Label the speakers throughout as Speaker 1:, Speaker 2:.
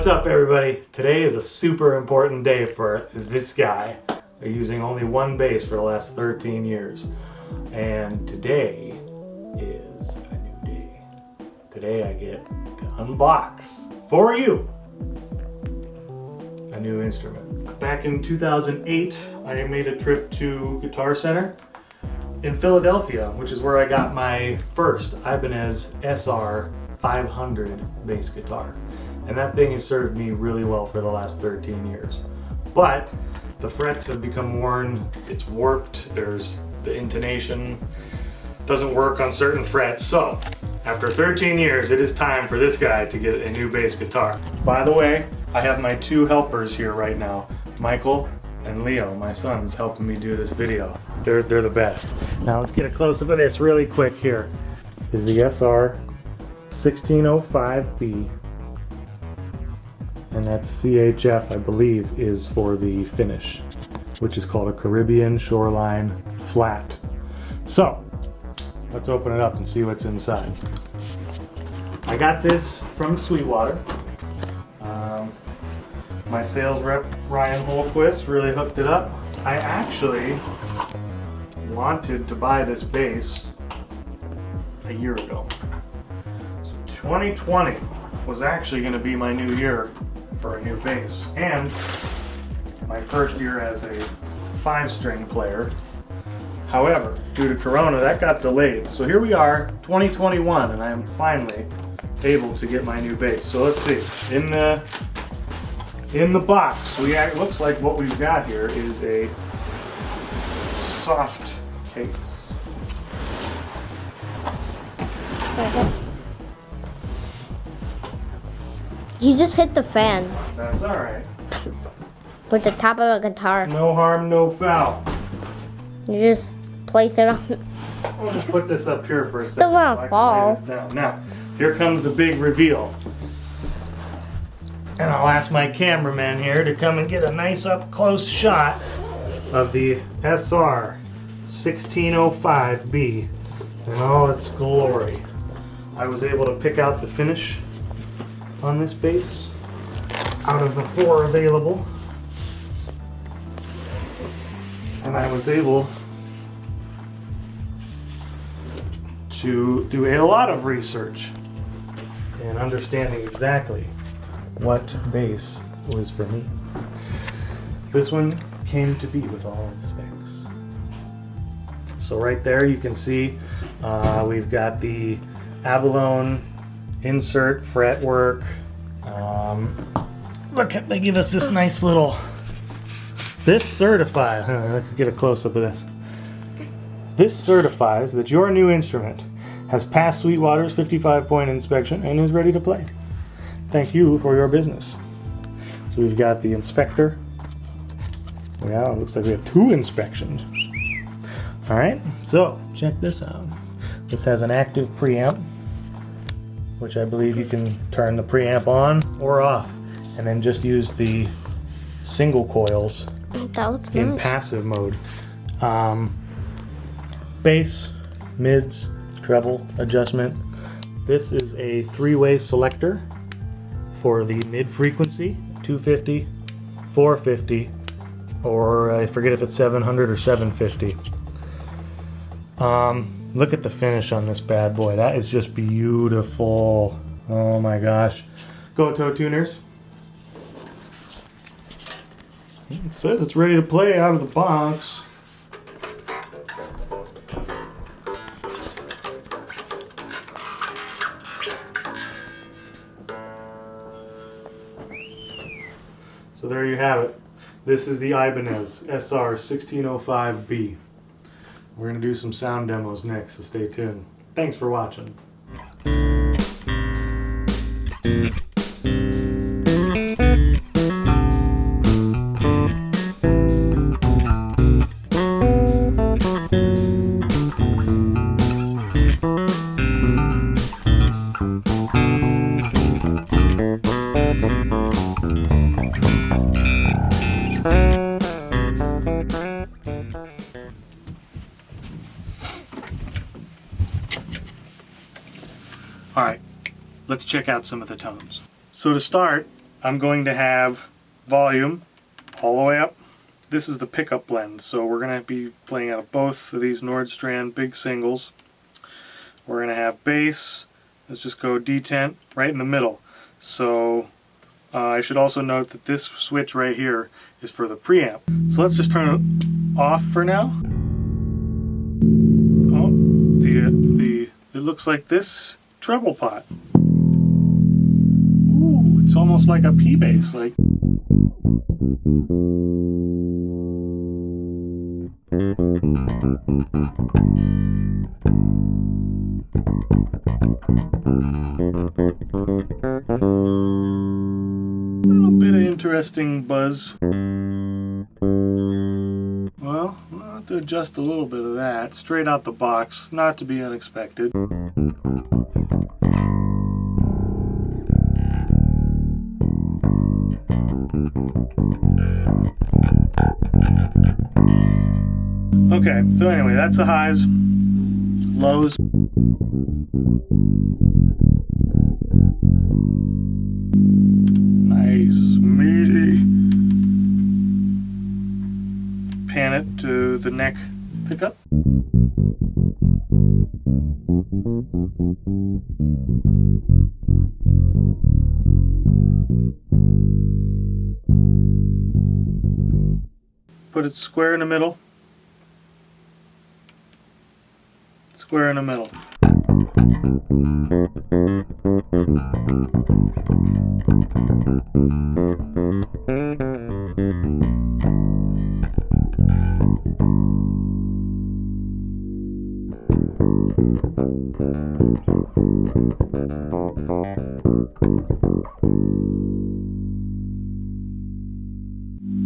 Speaker 1: What's up, everybody? Today is a super important day for this guy. They're using only one bass for the last 13 years. And today is a new day. Today I get to unbox, for you, a new instrument. Back in 2008, I made a trip to Guitar Center in Philadelphia, which is where I got my first Ibanez SR500 bass guitar. And that thing has served me really well for the last 13 years. But the frets have become worn, it's warped, there's the intonation doesn't work on certain frets. So after 13 years, it is time for this guy to get a new bass guitar. By the way, I have my two helpers here right now, Michael and Leo, my sons, helping me do this video. They're the best. Now let's get a close-up of this really quick here. Is the SR1605B. And that's CHF, I believe, is for the finish, which is called a Caribbean Shoreline Flat. So, let's open it up and see what's inside. I got this from Sweetwater. My sales rep, Ryan Holquist, really hooked it up. I actually wanted to buy this bass a year ago. So 2020 was actually going to be my new year for a new bass, and my first year as a 5-string player. However, due to Corona, that got delayed. So here we are, 2021, and I am finally able to get my new bass. So let's see. In the box, it looks like what we've got here is a soft case.
Speaker 2: You just hit the fan.
Speaker 1: That's alright.
Speaker 2: With the top of a guitar.
Speaker 1: No harm, no foul.
Speaker 2: You just place it on.
Speaker 1: I'll just put this up here for a second.
Speaker 2: Still gonna fall.
Speaker 1: Now, here comes the big reveal. And I'll ask my cameraman here to come and get a nice up close shot of the SR1605B in all its glory. I was able to pick out the finish on this bass out of the 4 available, and I was able to do a lot of research and understanding exactly what bass was for me. This one came to be with all the specs. So right there you can see we've got the abalone insert fretwork. Look, they give us this nice little, this certifies, let's get a close-up of this. This certifies that your new instrument has passed Sweetwater's 55-point inspection and is ready to play. Thank you for your business. So we've got the inspector. Yeah, it looks like we have 2 inspections. Alright, so check this out. This has an active preamp, which I believe you can turn the preamp on or off, and then just use the single coils in passive mode. Bass, mids, treble adjustment. This is a 3-way selector for the mid frequency, 250, 450, or I forget if it's 700 or 750. Look at the finish on this bad boy. That is just beautiful. Oh my gosh. Go Toe Tuners. It says it's ready to play out of the box. So there you have it. This is the Ibanez SR1605B. We're going to do some sound demos next, so stay tuned. Thanks for watching. Alright, let's check out some of the tones. So to start, I'm going to have volume all the way up. This is the pickup blend, so we're going to be playing out of both of these Nordstrand big singles. We're going to have bass. Let's just go D10 right in the middle. So I should also note that this switch right here is for the preamp. So let's just turn it off for now. Oh, it looks like this treble pot. Ooh, it's almost like a P bass, like. A little bit of interesting buzz. Well, I'll have to adjust a little bit of that straight out the box, not to be unexpected. Okay, so anyway, that's the highs, lows. Nice, meaty. Pan it to the neck pickup. Put it square in the middle. Square in the middle.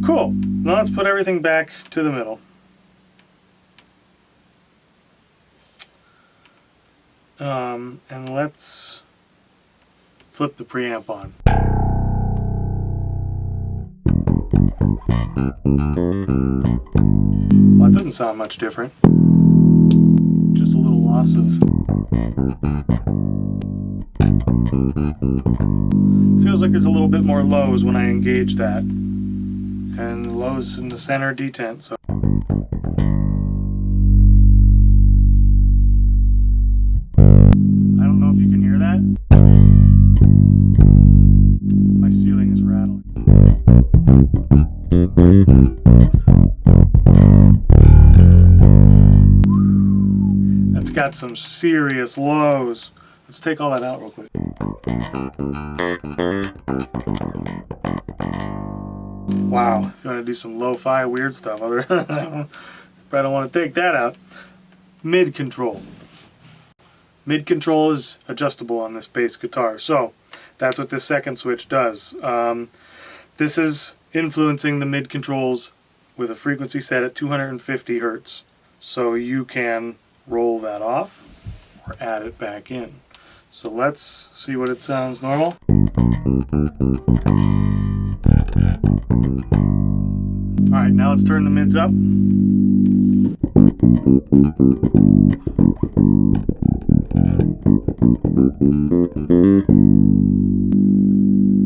Speaker 1: Cool. Now let's put everything back to the middle. And let's flip the preamp on. Well, it doesn't sound much different. Just a little loss of... Feels like there's a little bit more lows when I engage that. And lows in the center detent, so... I don't know if you can hear that. My ceiling is rattling. That's got some serious lows. Let's take all that out real quick. Wow, if you want to do some lo-fi weird stuff, I probably don't want to take that out. Mid control. Mid control is adjustable on this bass guitar, so that's what this second switch does. This is influencing the mid controls with a frequency set at 250 Hertz, so you can roll that off or add it back in. So let's see what it sounds normal. Alright, now let's turn the mids up.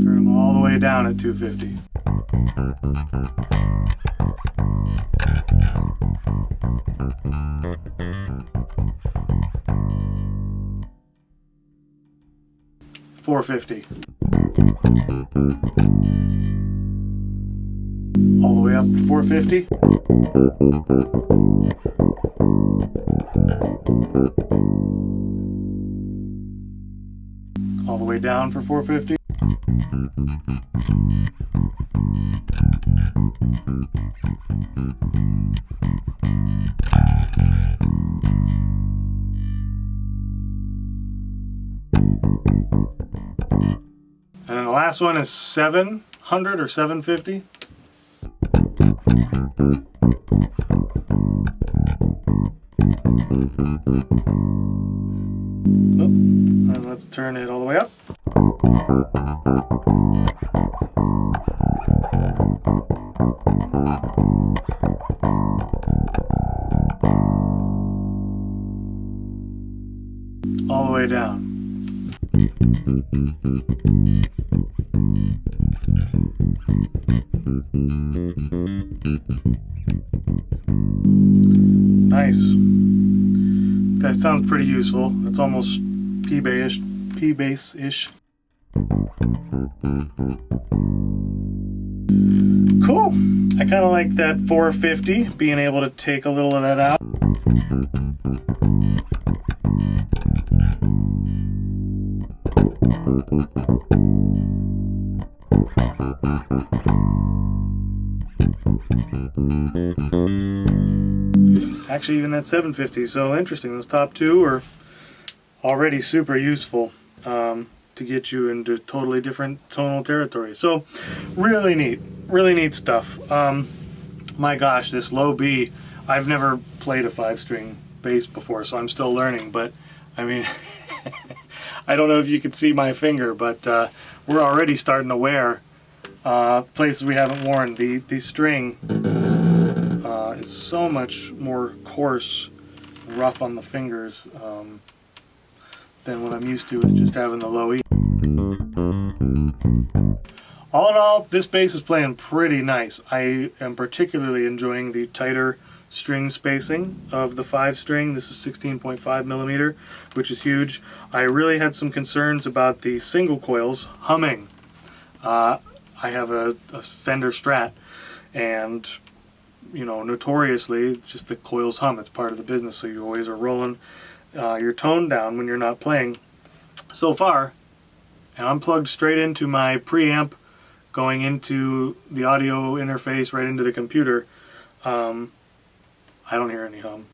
Speaker 1: Turn them all the way down at 250. $450. All the way up to 450. All the way down for 450. And then the last one is 700 or 750. And let's turn it all the way up. All the way down. Nice. That sounds pretty useful. That's almost P-bass-ish. Cool. I kind of like that 450, being able to take a little of that out. Actually, even that 750. So interesting. Those top two are already super useful to get you into totally different tonal territory. So really neat stuff. My gosh, this low B, I've never played a 5-string bass before, so I'm still learning, but I mean I don't know if you can see my finger, but we're already starting to wear places we haven't worn. The string is so much more coarse, rough on the fingers than what I'm used to with just having the low E. All in all, this bass is playing pretty nice. I am particularly enjoying the tighter string spacing of the 5-string. This is 16.5 millimeter, which is huge. I really had some concerns about the single coils humming. I have a Fender Strat, and you know, notoriously, just the coils hum. It's part of the business, so you always are rolling your tone down when you're not playing. So far, and I'm plugged straight into my preamp, going into the audio interface right into the computer. I don't hear any hum.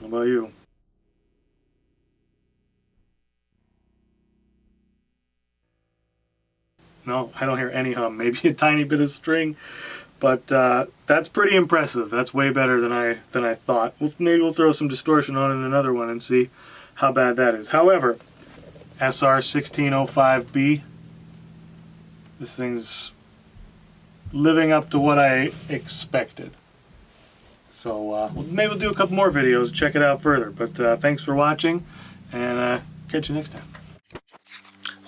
Speaker 1: How about you? No, I don't hear any hum. Maybe a tiny bit of string, but that's pretty impressive. That's way better than I thought. Maybe we'll throw some distortion on in another one and see how bad that is. However, SR1605B, this thing's living up to what I expected. So maybe we'll do a couple more videos, check it out further. But thanks for watching, and catch you next time.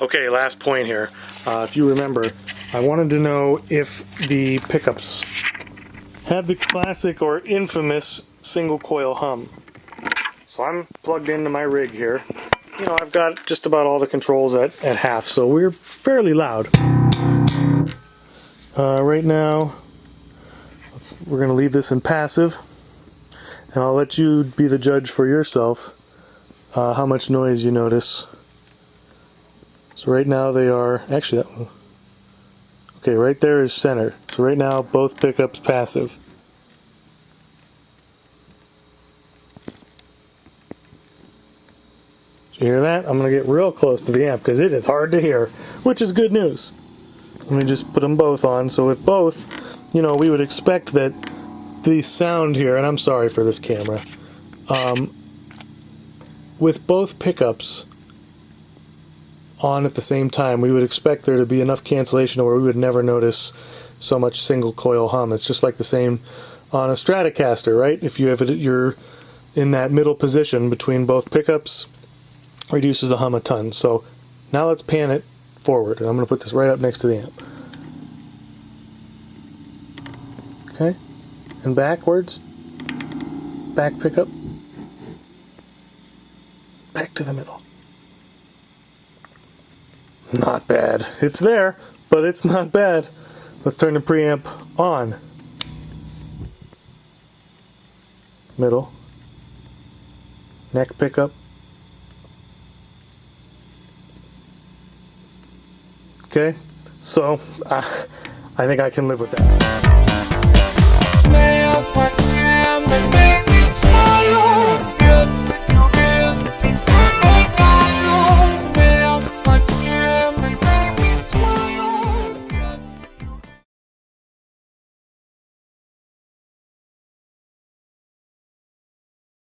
Speaker 1: Okay, last point here. If you remember, I wanted to know if the pickups had the classic or infamous single coil hum. So I'm plugged into my rig here. You know, I've got just about all the controls at half, so we're fairly loud. Right now, we're going to leave this in passive, and I'll let you be the judge for yourself how much noise you notice. So right now they are, actually that one, okay, right there is center. So right now both pickups passive. Did you hear that? I'm going to get real close to the amp because it is hard to hear, which is good news. Let me just put them both on. So with both, you know, we would expect that the sound here, and I'm sorry for this camera, with both pickups on at the same time, we would expect there to be enough cancellation where we would never notice so much single coil hum. It's just like the same on a Stratocaster, right? If you have it, you're in that middle position between both pickups, reduces the hum a ton. So now let's pan it forward, and I'm going to put this right up next to the amp. Okay, and backwards, back pickup, back to the middle. Not bad. It's there, but it's not bad. Let's turn the preamp on. Middle, neck pickup. Okay, so I think I can live with that.